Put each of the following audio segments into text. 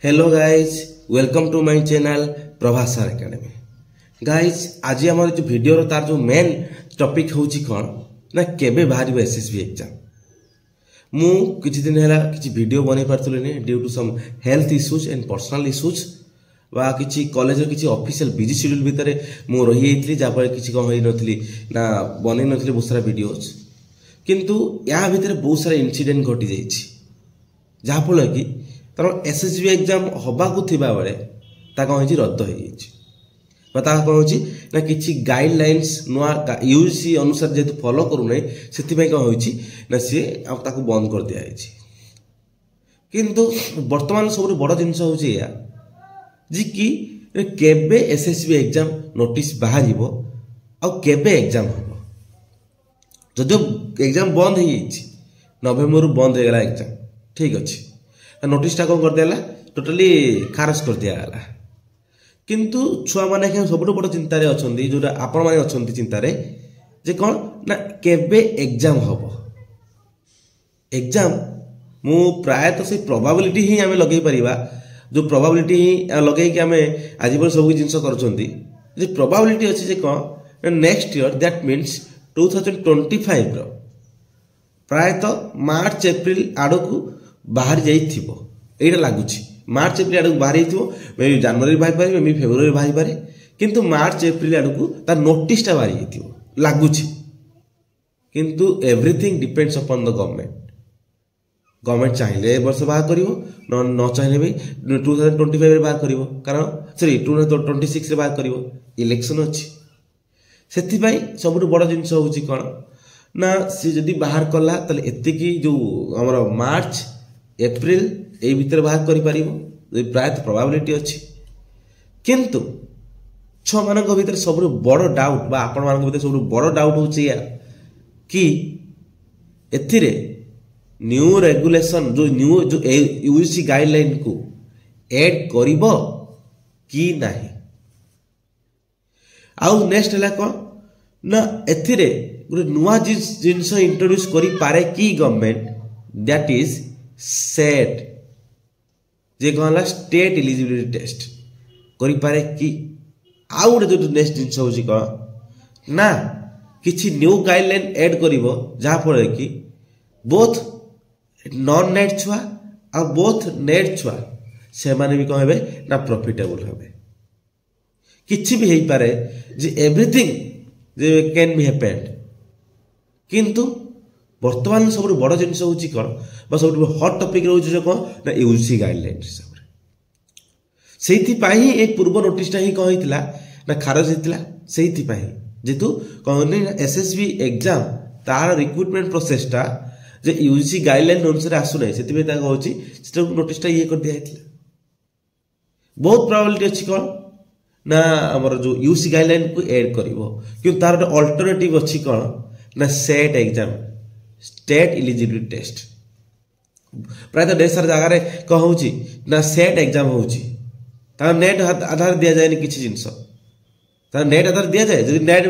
Hello guys welcome to my channel Prabhas sir academy. Guys आज आम जो वीडियो तार जो मेन टॉपिक हूँ कौन ना केबे बाहर एसएसबी एग्जाम। मु किछि दिन है किछि वीडियो बनै पारथुलिनी due to some health issues and personal issues वा किछि कॉलेज किछि ऑफिशियल बिजी शेड्यूल भितर मु रही जाइतली जापर किछि कम होई नथली ना बनै नथली बहुत सारा वीडियोज किंतु या भितर बहुत सारा इंसिडेंट घटी जाइछि जहाँ फल कि तर एसएसबी एग्जाम हबाकू थिबा बेले ता कौन होइछि रद्द हो जाइछि ता कौन होइछि ना किछि गाइडलाइंस नुआ यूजीसी अनुसार जेतु फॉलो करू नै सेति पय कौन होइछि ना से अब ताकू बंद कर दिया जाइछि। किंतु वर्तमान सब बड़ जिंस होइछि या जी कि केबे एसएसबी एग्जाम नोटिस बाहरिबो आ केबे एग्जाम हबो। जदि एग्जाम बंद हो जाइछि नवेम्बर बंद हो गला एग्जाम ठीक अछि नोटिस टा कौन कर देला टोटली खारज कर दिया गला। किंतु छुआ माने सब बड़ चिंता अच्छी जो आपण मैंने अच्छा चिंतार जे कौन ना केबे एग्जाम हम एग्जाम मु प्रायतः से प्रोबेबिलिटी ही आम लगे पारिबा जो प्रोबेबिलिटी ही लगे कि आम आज सब जिन कर प्रोबेबिलिटी अच्छी जे कौन नेक्स्ट ईयर दैट मीन्स 2025 प्रायतः मार्च एप्रिल आड़ को बाहर जाइथिबो एटा लागुछि। मार्च एप्रिल आड़ को बाहर जाइथिबो मे बी जनवरी बाहर पारे मे बी फेब्रुआरी बाहर पारे किंतु मार्च एप्रिल आड़ को तार नोटिस टा बाहर जाइथिबो लागुछि। किंतु everything depends upon the government चाहिए वर्ष बाहर करिवो न चाहिए भी 2025 रे बाहर करिवो कारण सॉरी 2026 रे बाहर करिवो इलेक्शन अछि सेति पई सबटु बड़ जिंस होछि कोन ना सी जदि बाहर कला तले एतिकी जो हमर मार्च एप्रिल ए भीतर बाहर करि पारिबो प्रायतः प्रोबेबिलिटी अछि। किंतु छ मानक भीतर सबरु बड़ डाउट बा आपण मानक भीतर सबरु बड़ डाउट होछि या कि एथिरे न्यू रेगुलेशन जो यूजीसी गाइडलाइन को ऐड करिवो कि नाही। आउ नेक्स्ट हला कोन ना एथिरे गोटे नुआ जिनस इंट्रोड्यूस करि पारे कि गवर्नमेंट दैट इज सेट जे कहला स्टेट एलिजिबिलिटी टेस्ट करि पारे कि आउ गोटे जो नेक्स्ट जिनस होछि क ना किछि न्यू गाइडलाइन ऐड करिवो जहा फल कि बोथ नॉन नेट छुआ आ बोथ नेट छुआ से माने भी कहबे ना प्रॉफिटेबल होबे किछि भी हेई पारे जे एवरीथिंग जे कैन बी हैपेंड। किंतु वर्तमान सब बड़ जिनस होछि कोन बा सब हॉट टॉपिक रहउछि जे कोन ना यूजीसी गाइडलाइंस हिसाब रे सेति पाई एक पूर्व नोटिस टा ही कहितला ना खारज हितला सेति पाई जेतु कहनी एसएसबी एग्जाम तार रिक्रूटमेंट प्रोसेस टा जे यूजीसी गाइडलाइन अनुसार आसु नै सेति पे ता कहउछि सेटा नोटिस टा ये कर दिया हितला बहुत प्रोबेबिलिटी अछि कोन ना हमर जो यूजीसी गाइडलाइन को ऐड करिवो कि तार अल्टरनेटिव अछि कोन ना set exam state eligibility test प्रायतः ढेर सारा जगह कहूँ ना सेट एग्जाम हो नेट आधार दि जाए किसी जिनस नेट आधार दि जाए जब नेट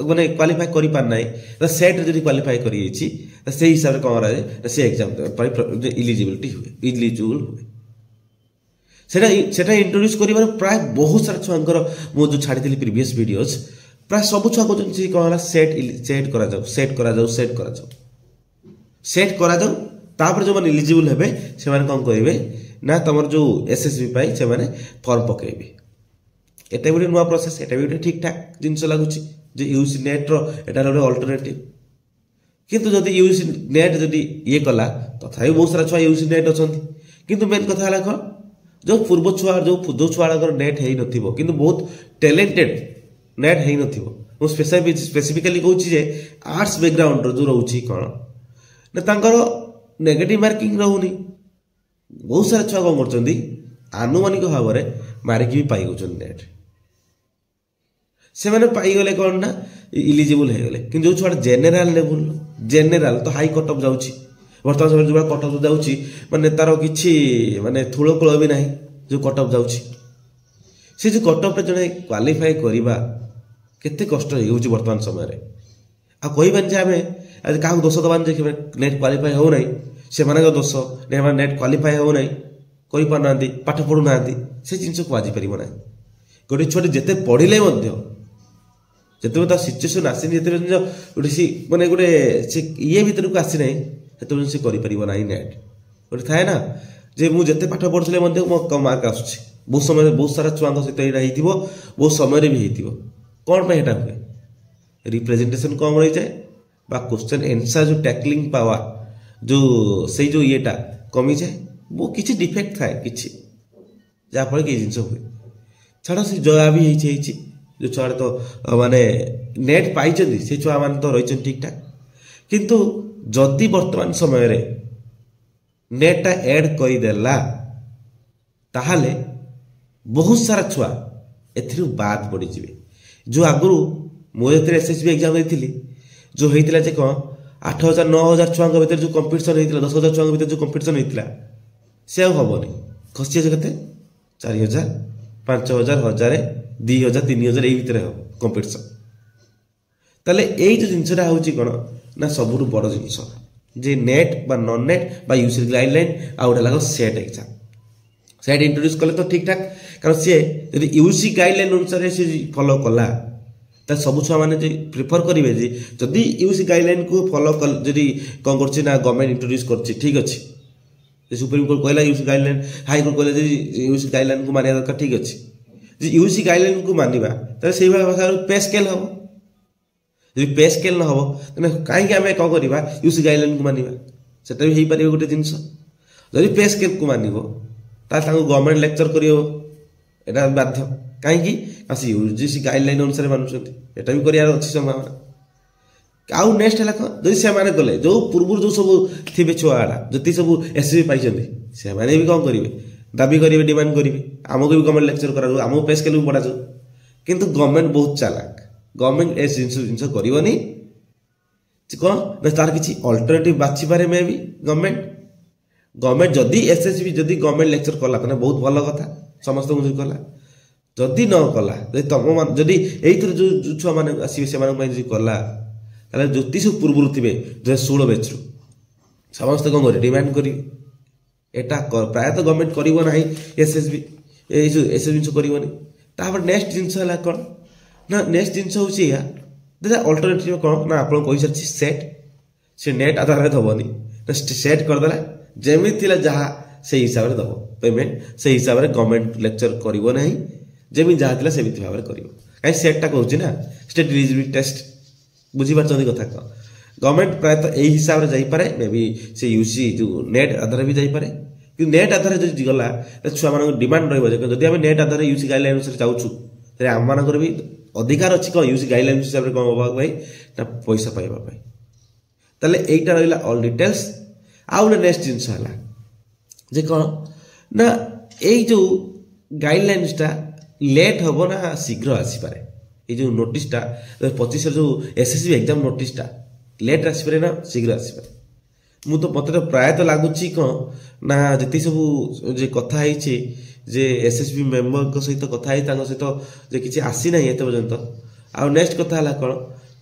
मैंने क्वालिफाई कर पारना सेट जो क्वालिफाई कर हिसाब से कौन कराए से एग्जाम इलिजिबिलिटी हुए इलिजिबल हुए सेटा इंट्रोड्यूस कर प्राय बहुत सारा छुआंकर मुझे जो छाड़ी प्रीवियस वीडियोज प्राय सब छुआ कहते कौन है सेट करा जाऊ सेट करा जाऊ सेट करा जाऊ सेट करा जाऊ तापर जो मैंने इलिजिबल हेबे से माने कौन करेंगे ना तुम जो एसएसबी पाई से माने फॉर्म पकेबे एटा भी नुआ प्रोसेस एटा भी ठीक ठाक जिनस लगुच यूजीसी नेट रो एटा रो अल्टरनेटिव। किंतु जदि यूजीसी नेट जदि ये कला तथापि बहुत सारा छुआ यूजीसी नेट अछंती किंतु मेन कथा हला कोन जो पूर्व छुआ जो छुआ नेट हेई नथिबो किंतु बहुत टैलेंटेड नेट हेई नथिबो मु स्पेसिफिकली कहूँ जे आर्ट्स बैकग्राउंड रो जो रहउची कोन ना तांकर नेगेटिव मार्किंग रहउनी बहुत सारा छुआ कौन करछंती आनुमानिक भाव में मारिक भी पाई गौन नेट से मैंने पाईगले कौन ना इलिजिबल हो गले कि जो छुआ जेनेल लेवल जेनेल तो हाई कट अफ जाऊँगी बर्तमान समय जो कट अफ जाऊँगी माने तार किछि माने थूल कूल भी ना जो कट अफ जाऊँगी से जो कट अफ जड़े क्वालिफाई करवा केते कष्ट हो बर्तमान समय आ कहबानी आम आज क्या दोष दबानी नेट क्वालिफाई हो ना से दोष नेट क्वालिफाई हो ना କରିପାରୁନାହାନ୍ତି ପାଠ ପଢ଼ୁନାହାନ୍ତି ସେ ଜିନିଷକୁ ଆଜିପାରିବ ନାହିଁ। ଗୋଟେ ଛୁଆଟି ଯେତେ ପଢ଼ିଲେ ମଧ୍ୟ ଯେତେବେଳେ ତା ସିଚୁଏସନ୍ ଆସିନି ଯେତେବେଳେ ଗୋଟେ ମାନେ ଗୋଟେ ସେ ଇଏ ଭିତରକୁ ଆସିନାହିଁ ସେତେବେଳେ ସେ କରିପାରିବ ନାହିଁ ନେଟ୍। ଗୋଟେ ଥାଏ ନା ଯେ ମୁଁ ଯେତେ ପାଠ ପଢ଼ୁଥିଲେ ମଧ୍ୟ ମୋ କମ୍ ମାର୍କ ଆସୁଛି। ବହୁତ ସମୟରେ ବହୁତ ସାରା ଛୁଆଙ୍କ ସହିତ ଏଇଟା ହେଇଥିବ, ବହୁତ ସମୟରେ ବି ହେଇଥିବ। କ'ଣ ପାଇଁ ଏଇଟା ହୁଏ? ରିପ୍ରେଜେଣ୍ଟେସନ୍ କମ୍ ରହିଯାଏ বা କ୍ୱେଶ୍ଚନ୍ ଆନ୍ସର୍ ଯେଉଁ ଟ୍ୟାକ୍ଲିଂ ପାୱାର ଯେଉଁ ସେଇ ଯେଉଁ ଇଏଟା କମିଯାଏ। ବହୁତ କିଛି ଡିଫେକ୍ଟ ଥାଏ କିଛି, ଯାହାଫଳରେ କି ଏଇ ଜିନିଷ ହୁଏ। ଛାଡ଼ ସେ ଯାହା ବି ହେଇଛି ଯେଉଁ ଛୁଆଟା ତ ମାନେ ନେଟ୍ ପାଇଛନ୍ତି ସେ ଛୁଆମାନେ ତ ରହିଛନ୍ତି ଠିକ୍ଠାକ୍। କିନ୍ତୁ ଯଦି ବର୍ତ୍ତମାନ ସମୟରେ ନେଟ୍ଟା ଆଡ଼୍ କରିଦେଲା ତାହେଲେ ବହୁତ ସାରା ଛୁଆ ଏଥିରୁ ବାଦ ପଡ଼ିଯିବେ। ଯେଉଁ ଆଗରୁ ମୁଁ ଯେତେବେଳେ SSB ଏକ୍ଜାମ୍ ଦେଇଥିଲି ଯେଉଁ ହେଇଥିଲା ଯେ କ'ଣ 8,000 9,000 ଛୁଆଙ୍କ ଭିତରେ ଯେଉଁ କମ୍ପିଟିସନ୍ ହେଇଥିଲା, 10,000 ଛୁଆଙ୍କ ଭିତରେ ଯେଉଁ କମ୍ପିଟିସନ୍ ହେଇଥିଲା ସେ ଆଉ ହେବନି। ଖସିଯାଇଛି କେତେ 4,000 5,000 1,000 2,000 3,000 ଏଇ ଭିତରେ ହେବ କମ୍ପିଟିସନ୍। ତାହେଲେ ଏଇ ଯେଉଁ ଜିନିଷଟା ହେଉଛି କ'ଣ ନା ସବୁଠୁ ବଡ଼ ଜିନିଷ ଯେ ନେଟ୍ ବା ନନ୍ ନେଟ୍ ବା ୟୁସି ଗାଇଡ଼ଲାଇନ୍ ଆଉ ଗୋଟେ ହେଲା ସେଟ୍ ଏକ୍ଜାମ୍। ସେଟ୍ ଇଣ୍ଟ୍ରୋଡ୍ୟୁସ୍ କଲେ ତ ଠିକ୍ଠାକ୍, କାରଣ ସିଏ ଯଦି ୟୁସି ଗାଇଡ଼ଲାଇନ୍ ଅନୁସାରେ ସେ ଫଲୋ କଲା ତାହେଲେ ସବୁ ଛୁଆମାନେ ଯେ ପ୍ରିଫର୍ କରିବେ ଯେ ଯଦି ୟୁସି ଗାଇଡ଼ଲାଇନ୍କୁ ଫଲୋ କଲେ ଯଦି କ'ଣ କରୁଛି ନା ଗଭର୍ଣ୍ଣମେଣ୍ଟ ଇଣ୍ଟ୍ରୋଡ୍ୟୁସ୍ କରୁଛି ଠିକ୍ ଅଛି। ସୁପ୍ରିମକୋର୍ଟ କହିଲା ୟୁସି ଗାଇଡ଼ଲାଇନ୍, ହାଇକୋର୍ଟ କହିଲା ଯେ ୟୁସି ଗାଇଡ଼ଲାଇନ୍କୁ ମାନିବା ଦରକାର ଠିକ୍ ଅଛି। ଯଦି ୟୁସି ଗାଇଡ଼ଲାଇନ୍କୁ ମାନିବା ତାହେଲେ ସେଇଭଳିଆ ଭାଷାରେ ପେ ସ୍କେଲ୍ ହେବ। ଯଦି ପେ ସ୍କେଲ୍ ନ ହେବ ତାହେଲେ କାହିଁକି ଆମେ କ'ଣ କରିବା ୟୁସି ଗାଇଡ଼ଲାଇନ୍କୁ ମାନିବା? ସେଟା ବି ହେଇପାରିବ ଗୋଟେ ଜିନିଷ। ଯଦି ପେ ସ୍କେଲ୍କୁ ମାନିବ ତାହେଲେ ତାଙ୍କୁ ଗଭର୍ଣ୍ଣମେଣ୍ଟ ଲେକ୍ଚର କରିବ, ଏଇଟା ବାଧ୍ୟ। କାହିଁକି ନା ସେ ୟୁଜିସି ଗାଇଡ଼ଲାଇନ୍ ଅନୁସାରେ ମାନୁଛନ୍ତି, ଏଟା ବି କରିବାର ଅଛି ସମ୍ଭାବନା। ଆଉ ନେକ୍ସଟ ହେଲା କ'ଣ ଯଦି ସେମାନେ ଗଲେ ଯେଉଁ ପୂର୍ବରୁ ଯେଉଁ ସବୁ ଥିବେ ଛୁଆଗୁଡ଼ା ଯେତିକି ସବୁ SSB ପାଇଛନ୍ତି ସେମାନେ ବି କ'ଣ କରିବେ ଦାବି କରିବେ, ଡିମାଣ୍ଡ କରିବେ ଆମକୁ ବି ଗଭର୍ଣ୍ଣମେଣ୍ଟ ଲେକ୍ଚର କରାଯାଉ, ଆମକୁ ପେ ସ୍କେଲ୍ ବି ବଢ଼ାଯାଉ। କିନ୍ତୁ ଗଭର୍ଣ୍ଣମେଣ୍ଟ ବହୁତ ଚାଲାକ, ଗଭର୍ଣ୍ଣମେଣ୍ଟ ଏ ଜିନିଷ କରିବନି। କ'ଣ ନା ତାର କିଛି ଅଲ୍ଟରନେଟିଭ୍ ବାଛିପାରେ ମେ ବି ଗଭର୍ଣ୍ଣମେଣ୍ଟ ଯଦି SSB ଯଦି ଗଭର୍ଣ୍ଣମେଣ୍ଟ ଲେକ୍ଚର କଲା ତାହେଲେ ବହୁତ ଭଲ କଥା, ସମସ୍ତଙ୍କୁ ଯଦି କଲା। ଯଦି ନ କଲା ଯଦି ଏଇଥିରେ ଯେଉଁ ଛୁଆମାନେ ଆସିବେ ସେମାନଙ୍କ ପାଇଁ ଯଦି କଲା ତାହେଲେ ଯେତିକି ସବୁ ପୂର୍ବରୁ ଥିବେ 2016 ବ୍ୟାଚ୍ରୁ ସମସ୍ତେ କ'ଣ କରିବେ ଡିମାଣ୍ଡ କରିବେ। ଏଟା ପ୍ରାୟତଃ ଗଭର୍ଣ୍ଣମେଣ୍ଟ କରିବ ନାହିଁ, SSB ଏଇ ଯେଉଁ ଏସବୁ ଜିନିଷ କରିବନି। ତାପରେ ନେକ୍ସଟ ଜିନିଷ ହେଲା କ'ଣ ନା ନେକ୍ସଟ ଜିନିଷ ହେଉଛି ଏଇଆ ଅଲ୍ଟରନେଟିଭ୍ କ'ଣ ନା ଆପଣଙ୍କୁ କହିସାରିଛି ସେଟ୍। ସେ ନେଟ୍ ଆଧାରରେ ଦେବନି, ସେଟ୍ କରିଦେଲା ଯେମିତି ଥିଲା ଯାହା ସେଇ ହିସାବରେ ଦେବ ପେମେଣ୍ଟ, ସେଇ ହିସାବରେ ଗଭର୍ଣ୍ଣମେଣ୍ଟ ଲେକ୍ଚର କରିବ ନାହିଁ, ଯେମିତି ଯାହା ଥିଲା ସେମିତି ଭାବରେ କରିବ। କାହିଁକି ସେଟ୍ଟା କହୁଛି ନା ଷ୍ଟେଟ୍ ଏଲିଜିବିଲିଟି ଟେଷ୍ଟ, ବୁଝିପାରୁଛନ୍ତି କଥା କ'ଣ? ଗଭର୍ଣ୍ଣମେଣ୍ଟ ପ୍ରାୟତଃ ଏଇ ହିସାବରେ ଯାଇପାରେ, ମେ ବି ସେ ୟୁସି ଯେଉଁ ନେଟ୍ ଆଧାରରେ ବି ଯାଇପାରେ। କିନ୍ତୁ ନେଟ୍ ଆଧାରରେ ଯଦି ଗଲା ଛୁଆମାନଙ୍କ ଡିମାଣ୍ଡ ରହିବ ଯେ ଯଦି ଆମେ ନେଟ୍ ଆଧାରରେ ୟୁସି ଗାଇଡ଼ଲାଇନ୍ ଅନୁସାରେ ଯାଉଛୁ ତାହେଲେ ଆମମାନଙ୍କର ବି ଅଧିକାର ଅଛି କ'ଣ ୟୁସି ଗାଇଡ଼ଲାଇନ୍ ହିସାବରେ କ'ଣ ହେବା ପାଇଁ ନା ପଇସା ପାଇବା ପାଇଁ। ତାହେଲେ ଏଇଟା ରହିଲା ଅଲ୍ ଡିଟେଲ୍ସ। ଆଉ ଗୋଟେ ନେକ୍ସଟ ଜିନିଷ ହେଲା ଯେ କ'ଣ ନା ଏଇ ଯେଉଁ ଗାଇଡ଼ଲାଇନ୍ସଟା ଲେଟ୍ ହେବ ନା ଶୀଘ୍ର ଆସିପାରେ। ଏଇ ଯେଉଁ ନୋଟିସଟା 25 ଯେଉଁ SSB ଏକ୍ଜାମ୍ ନୋଟିସଟା ଲେଟ୍ ଆସିପାରେ ନା ଶୀଘ୍ର ଆସିପାରେ? ମୁଁ ତ ମୋତେ ତ ପ୍ରାୟତଃ ଲାଗୁଛି କ'ଣ ନା ଯେତିକି ସବୁ ଯେ କଥା ହେଇଛି ଯେ SSB ମେମ୍ବରଙ୍କ ସହିତ କଥା ହେଇ ତାଙ୍କ ସହିତ ଯେ କିଛି ଆସିନାହିଁ ଏତେ ପର୍ଯ୍ୟନ୍ତ। ଆଉ ନେକ୍ସଟ କଥା ହେଲା କ'ଣ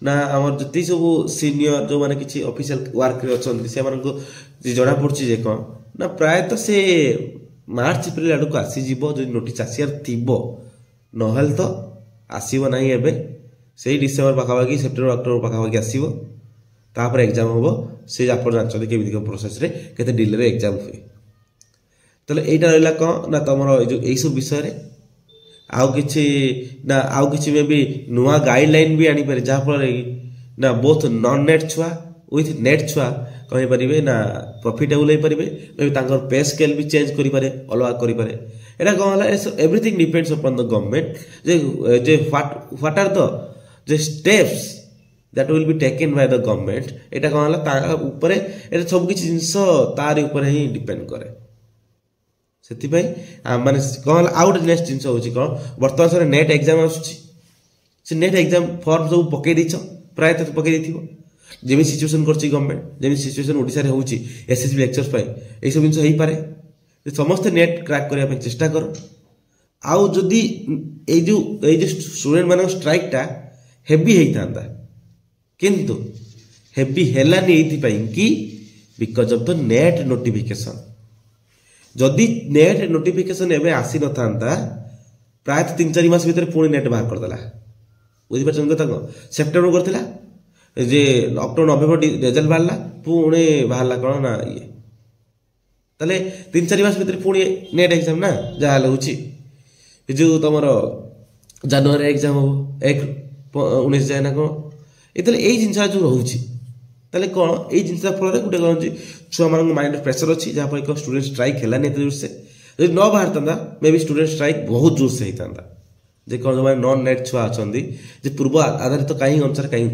ନା ଆମର ଯେତିକି ସବୁ ସିନିୟର ଯେଉଁମାନେ କିଛି ଅଫିସିଆଲ ୱାର୍କରେ ଅଛନ୍ତି ସେମାନଙ୍କୁ ଜଣାପଡ଼ୁଛି ଯେ କ'ଣ ନା ପ୍ରାୟତଃ ସେ ମାର୍ଚ୍ଚ ଏପ୍ରିଲ ଆଡ଼କୁ ଆସିଯିବ ଯଦି ନୋଟିସ୍ ଆସିବାର ଥିବ, ନହେଲେ ତ ଆସିବ ନାହିଁ। ଏବେ ସେଇ ଡିସେମ୍ବର ପାଖାପାଖି ସେପ୍ଟେମ୍ବର ଅକ୍ଟୋବର ପାଖାପାଖି ଆସିବ, ତାପରେ ଏକ୍ଜାମ୍ ହେବ। ସେ ଆପଣ ଜାଣିଛନ୍ତି କେମିତି କ'ଣ ପ୍ରୋସେସ୍ରେ କେତେ ଡିଲେରେ ଏକ୍ଜାମ୍ ହୁଏ। ତାହେଲେ ଏଇଟା ରହିଲା କ'ଣ ନା ତୁମର ଏଇ ଯେଉଁ ଏଇସବୁ ବିଷୟରେ ଆଉ କିଛି ମେ ବି ନୂଆ ଗାଇଡ଼ଲାଇନ୍ ବି ଆଣିପାରେ, ଯାହାଫଳରେ ନା ବୋଥ୍ ନନ୍ ନେଟ୍ ଛୁଆ ୱିଥ୍ ନେଟ୍ ଛୁଆ କ'ଣ ହେଇପାରିବେ ନା ପ୍ରଫିଟେବୁଲ୍ ହେଇପାରିବେ। ମେ ବି ତାଙ୍କର ପେ ସ୍କେଲ୍ ବି ଚେଞ୍ଜ କରିପାରେ, ଅଲଗା କରିପାରେ। এটা କ'ଣ ହେଲା everything depends upon the government ଯେ what are the steps that will be taken by the government. ଏଇଟା କ'ଣ ହେଲା ତା ଉପରେ ଏଇଟା ସବୁକିଛି ଜିନିଷ ତାରି ଉପରେ ହିଁ ଡିପେଣ୍ଡ କରେ। ସେଥିପାଇଁ ମାନେ କ'ଣ ହେଲା ଆଉ ଗୋଟେ ନେକ୍ସଟ ଜିନିଷ ହେଉଛି କ'ଣ ବର୍ତ୍ତମାନ ସମୟରେ ନେଟ୍ ଏକ୍ଜାମ୍ ଆସୁଛି। ସେ ନେଟ୍ ଏକ୍ଜାମ୍ ଫର୍ମ ସବୁ ପକେଇ ଦେଇଛ, ପ୍ରାୟତଃ ପକେଇ ଦେଇଥିବ। ଯେମିତି ସିଚୁଏସନ୍ କରିଛି ଗଭର୍ଣ୍ଣମେଣ୍ଟ, ଯେମିତି ସିଚୁଏସନ୍ ଓଡ଼ିଶାରେ ହେଉଛି SSB ଲେକ୍ଚର୍ସ ପାଇଁ ଏଇସବୁ ଜିନିଷ ହେଇପାରେ। ସମସ୍ତେ ନେଟ୍ କ୍ରାକ୍ କରିବା ପାଇଁ ଚେଷ୍ଟା କର। ଆଉ ଯଦି ଏଇ ଯେଉଁ ଷ୍ଟୁଡେଣ୍ଟମାନଙ୍କ ଷ୍ଟ୍ରାଇକ୍ଟା ହେଭି ହେଇଥାନ୍ତା, କିନ୍ତୁ ହେଭି ହେଲାନି ଏଇଥିପାଇଁ କି because of the net notification. जदि नेट नोटिफिकेशन एवं आसी न था प्राय 3-4 मास भीतर पुणी नेट बाहर करदेला बुझीपार कथा कौन सेप्टेम्बर करथिला जे अक्टोबर नवेम्बर रिजल्ट बाहरला पुणी बाहरला कौन ना ये ताले 3-4 मास भीतर पुणी नेट एग्जाम ना जहाँ लगुच जो तुम जनवरी एग्जाम हम 1-19 जाए ना कौन ये यही जिनस जो रोचे ताले कौन ये जिनस फल गोटे कौन छुआ मान माइंड प्रेसर अच्छी जहाँपर एक स्टूडेंट स्ट्राइक है जोर से जो न बाहर था मे बी स्टूडेंट स्ट्राइक बहुत जोर से होता जे कौन जो नॉन नेट छुआ अच्छा पूर्व आधारित कहीं अनुसार कहीं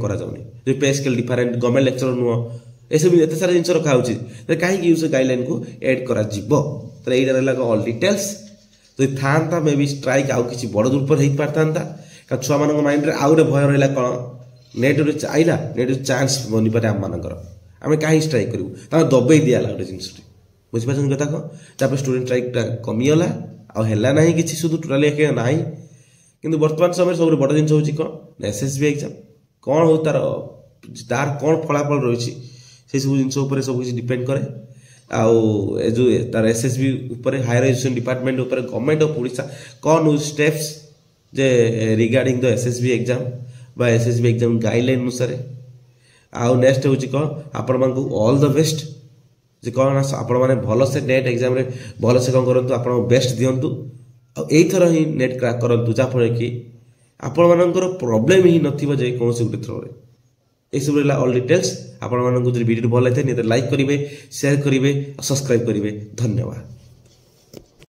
जो पे स्केल डिफरेंट गवर्नमेंट लेक्चर नुह एसब एत सारा जिन रखा कहीं यूज गाइडलाइन को एड कर यहाँ ऑल डिटेल्स जो था मे बी स्ट्राइक आउ कि बड़ रूप हो पारता छुआ मान माइंड में आउ गए भय रहा कौन नेट आईला नेट चान्स बनी पारे आम मानकर आम कहीं स्ट्राइक करूँ दबे दिगला गोटे जिन बुझीपार कथा कौन स्टूडेंट स्ट्राइकटा कमीगला आला ना कि शुद्ध टोटाली ना कि बर्तमान समय सब बड़ जिन हूँ कौन एसएसबी एग्जाम कौन हो तार कौन फलाफल रही से सब जिन सब किसी डिपेंड करे जो तार SSB higher education department government of Odisha कौन स्टेप्स जे रिगार्डिंग द एसएसबी एग्जाम बा एसएसबी एग्जाम गाइडलाइन अनुसार आउ नेक्स्ट हूँ कौन आपण मानक ऑल द बेस्ट जे कौन आपण मैंने भल से नेट एग्जाम रे भल से कौन करूँ आप बेस्ट दिंतु आईथर ही नेट क्रैक करूँ जहाँफल कि आपण मानकर प्रोब्लेम ही नथिबो जे कौन से गोटे थ्रो ये सब रहा ऑल डिटेल्स आपण मानक वीडियो भल लगे लाइक करेंगे शेयर करेंगे सब्सक्राइब करेंगे धन्यवाद।